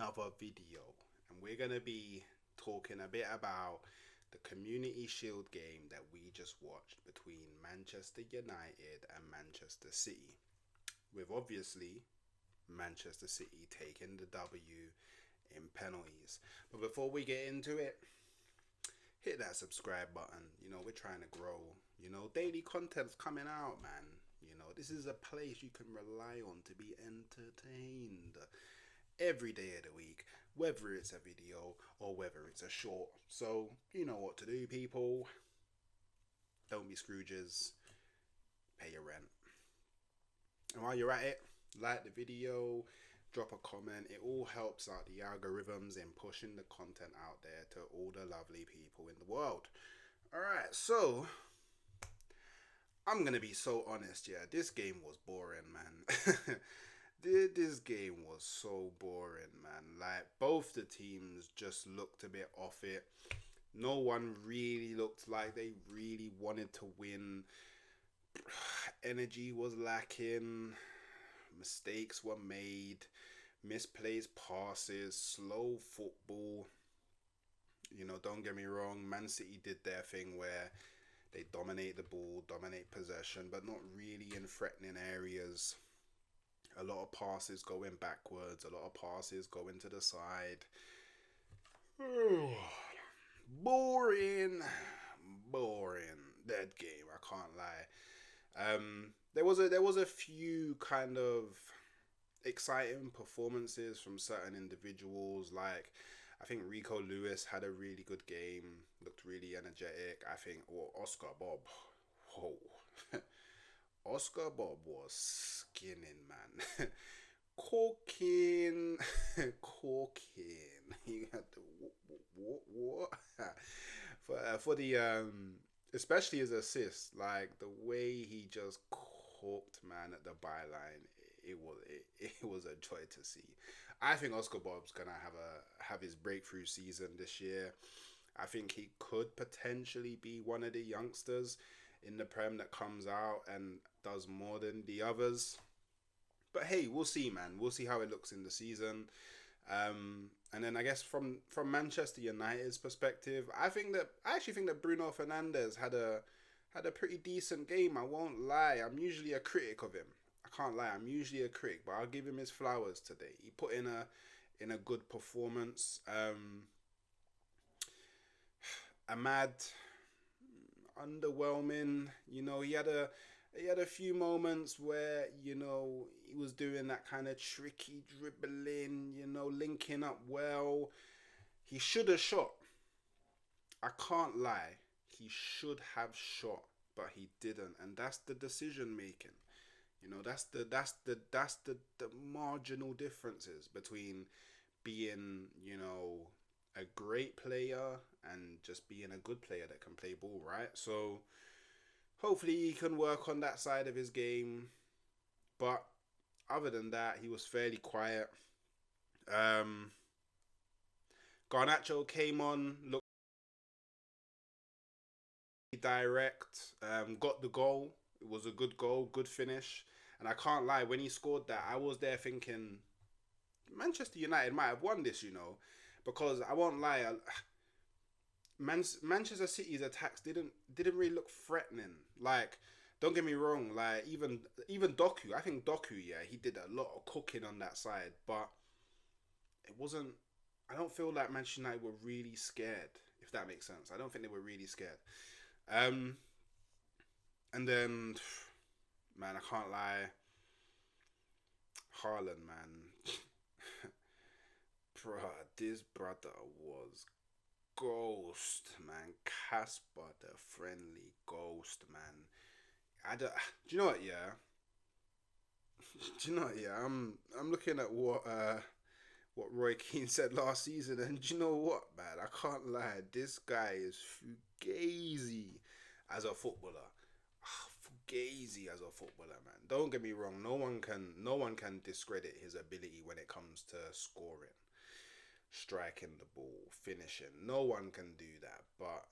another video, and we're going to be talking a bit about the Community Shield game that we just watched between Manchester United and Manchester City, with obviously Manchester City taking the W in penalties. But before we get into it, hit that subscribe button. We're trying to grow. Daily content's coming out, man. This is a place you can rely on to be entertained every day of the week, whether it's a video or whether it's a short. So, you know what to do, people. Don't be Scrooges. Pay your rent. And while you're at it, like the video, drop a comment. It all helps out the algorithms in pushing the content out there to all the lovely people in the world. Alright, so I'm gonna be so honest, yeah. This game was boring, man. This game was so boring, man. Like, both the teams just looked a bit off it. No one really looked like they really wanted to win. Energy was lacking. Mistakes were made. Misplaced passes. Slow football. Don't get me wrong. Man City did their thing where they dominate the ball, dominate possession, but not really in threatening areas. A lot of passes going backwards, a lot of passes going to the side. Boring. Dead game, I can't lie. There was a few kind of exciting performances from certain individuals. Like, I think Rico Lewis had a really good game, looked really energetic. I think Oscar Bob, whoa. Oscar Bob was skinning, man. Corking. He had the what? For the especially his assist, like the way he just cooked, man, at the byline. It was a joy to see. I think Oscar Bob's gonna have his breakthrough season this year. I think he could potentially be one of the youngsters in the Prem that comes out and does more than the others. But hey, we'll see, man. We'll see how it looks in the season. And then I guess from Manchester United's perspective, I actually think that Bruno Fernandes had a pretty decent game. I won't lie. I'm usually a critic of him. I can't lie. I'm usually a critic, but I'll give him his flowers today. He put in a good performance. Ahmad, underwhelming. He had a few moments where he was doing that kind of tricky dribbling, linking up well. He should have shot. I can't lie. He should have shot, but he didn't, and that's the decision making. That's the marginal differences between being, a great player and just being a good player that can play ball, right? So hopefully he can work on that side of his game. But other than that, he was fairly quiet. Garnacho came on, looked direct, got the goal. It was a good goal, good finish. And I can't lie, when he scored that, I was there thinking Manchester United might have won this, because I won't lie, Manchester City's attacks didn't really look threatening. Like, don't get me wrong, like even Doku, I think Doku, yeah, he did a lot of cooking on that side, but it wasn't. I don't feel like Manchester United were really scared, if that makes sense. I don't think they were really scared. And then, man, I can't lie, Haaland, man. Bruh, this brother was ghost, man. Casper the Friendly Ghost, man. Do you know what? Yeah. Do you know what? Yeah. I'm looking at what Roy Keane said last season, and do you know what, man? I can't lie. This guy is fugazi as a footballer. Fugazi as a footballer, man. Don't get me wrong. No one can discredit his ability when it comes to scoring, striking the ball, finishing. No one can do that, but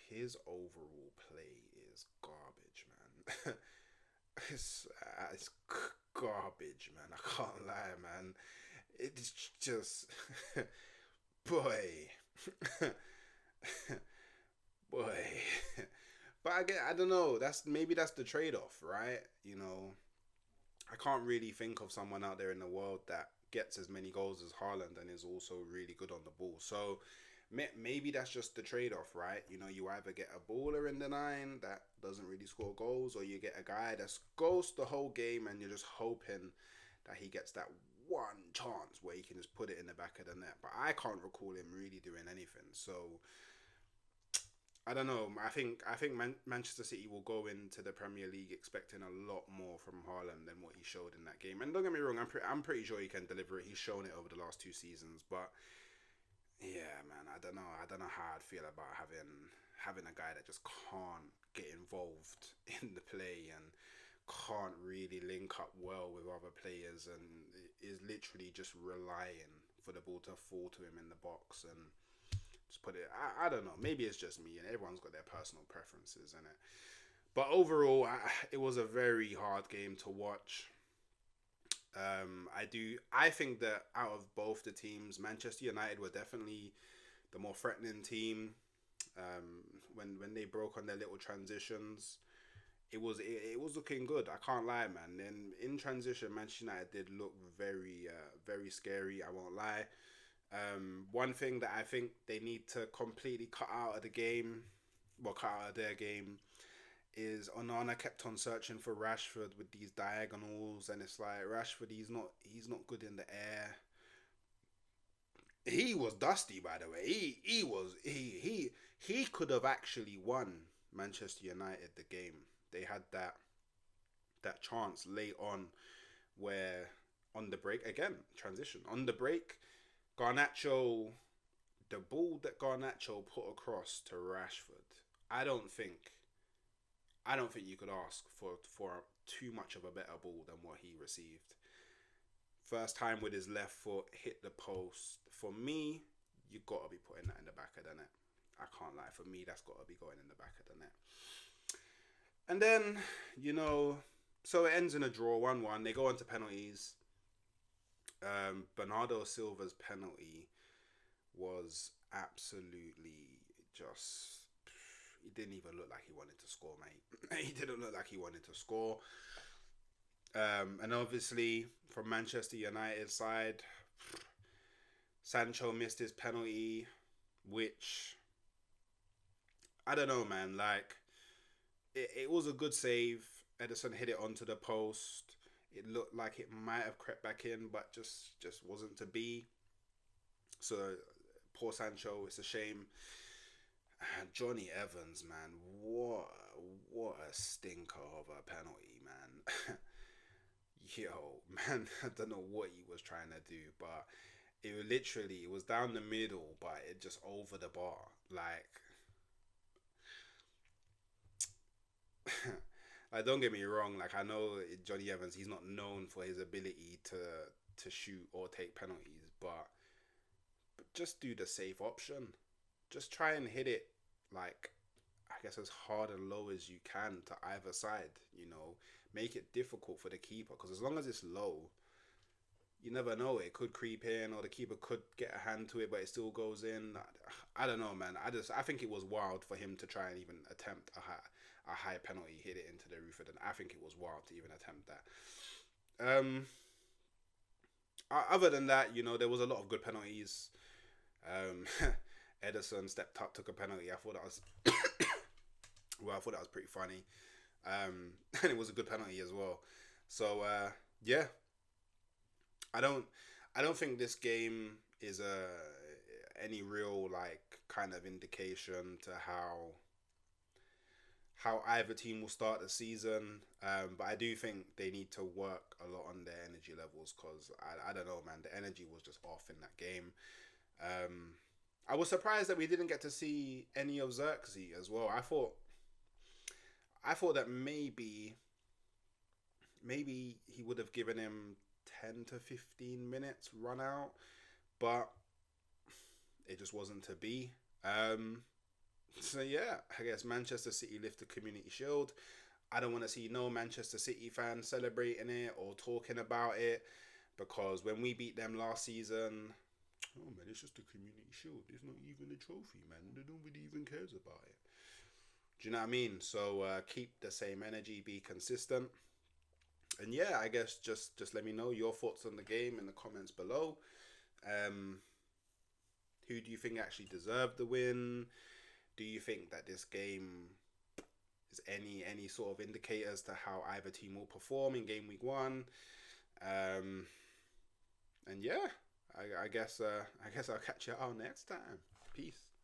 his overall play is garbage, man. it's garbage, man. I can't lie, man. It's just, boy, boy. But I don't know. That's the trade off, right? I can't really think of someone out there in the world that gets as many goals as Haaland and is also really good on the ball. So maybe that's just the trade off, right? You either get a baller in the nine that doesn't really score goals, or you get a guy that's goals the whole game and you're just hoping that he gets that one chance where he can just put it in the back of the net. But I can't recall him really doing anything. So I don't know. I think Manchester City will go into the Premier League expecting a lot more from Haaland than what he showed in that game. And don't get me wrong, I'm pretty sure he can deliver it. He's shown it over the last two seasons. But yeah, man, I don't know. I don't know how I'd feel about having a guy that just can't get involved in the play and can't really link up well with other players and is literally just relying for the ball to fall to him in the box and just put it. I don't know. Maybe it's just me, and everyone's got their personal preferences in it. But overall, it was a very hard game to watch. I think that out of both the teams, Manchester United were definitely the more threatening team. When they broke on their little transitions, it was looking good. I can't lie, man. And in transition, Manchester United did look very very scary. I won't lie. One thing that I think they need to completely cut out of the game, well, cut out of their game, is Onana kept on searching for Rashford with these diagonals, and it's like Rashford, he's not good in the air. He was dusty, by the way. He could have actually won Manchester United the game. They had that chance late on where on the break again transition on the break Garnacho, the ball that Garnacho put across to Rashford, I don't think I don't think you could ask for too much of a better ball than what he received. First time with his left foot hit the post. For me, you gotta be putting that in the back of the net. I can't lie. For me, that's gotta be going in the back of the net. And then, you know, so it ends in a draw, 1-1. They go on to penalties. Bernardo Silva's penalty was absolutely just. He didn't even look like he wanted to score, mate. He didn't look like he wanted to score. And obviously, from Manchester United side, Sancho missed his penalty, which I don't know, man. Like it was a good save. Edison hit it onto the post. It looked like it might have crept back in, but just wasn't to be. So poor Sancho. It's a shame. Johnny Evans, man, what a stinker of a penalty, man. Yo, man, I don't know what he was trying to do, but it was down the middle, but it just over the bar. Like don't get me wrong. Like I know Johnny Evans, he's not known for his ability to shoot or take penalties, but just do the safe option. Just try and hit it like I guess as hard and low as you can to either side. Make it difficult for the keeper because as long as it's low, you never know. It could creep in, or the keeper could get a hand to it, but it still goes in. I don't know, man. I think it was wild for him to try and even attempt a high penalty, hit it into the roof of the. I think it was wild to even attempt that. Other than that, there was a lot of good penalties. Um, Edison stepped up, took a penalty. I thought that was well. I thought that was pretty funny, and it was a good penalty as well. So yeah, I don't I don't think this game is any real like kind of indication to how either team will start the season. But I do think they need to work a lot on their energy levels because I don't know, man. The energy was just off in that game. Um, I was surprised that we didn't get to see any of Xerxes as well. I thought that maybe he would have given him 10 to 15 minutes run out, but it just wasn't to be. So yeah, I guess Manchester City lift the Community Shield. I don't want to see no Manchester City fans celebrating it or talking about it because when we beat them last season, oh man, it's just a community shield. It's not even a trophy, man. Nobody even cares about it. Do you know what I mean? So keep the same energy, be consistent, and yeah, I guess just let me know your thoughts on the game in the comments below. Um, who do you think actually deserved the win? Do you think that this game is any sort of indicators to how either team will perform in game week one? Um, and yeah, I guess I'll catch you all next time. Peace.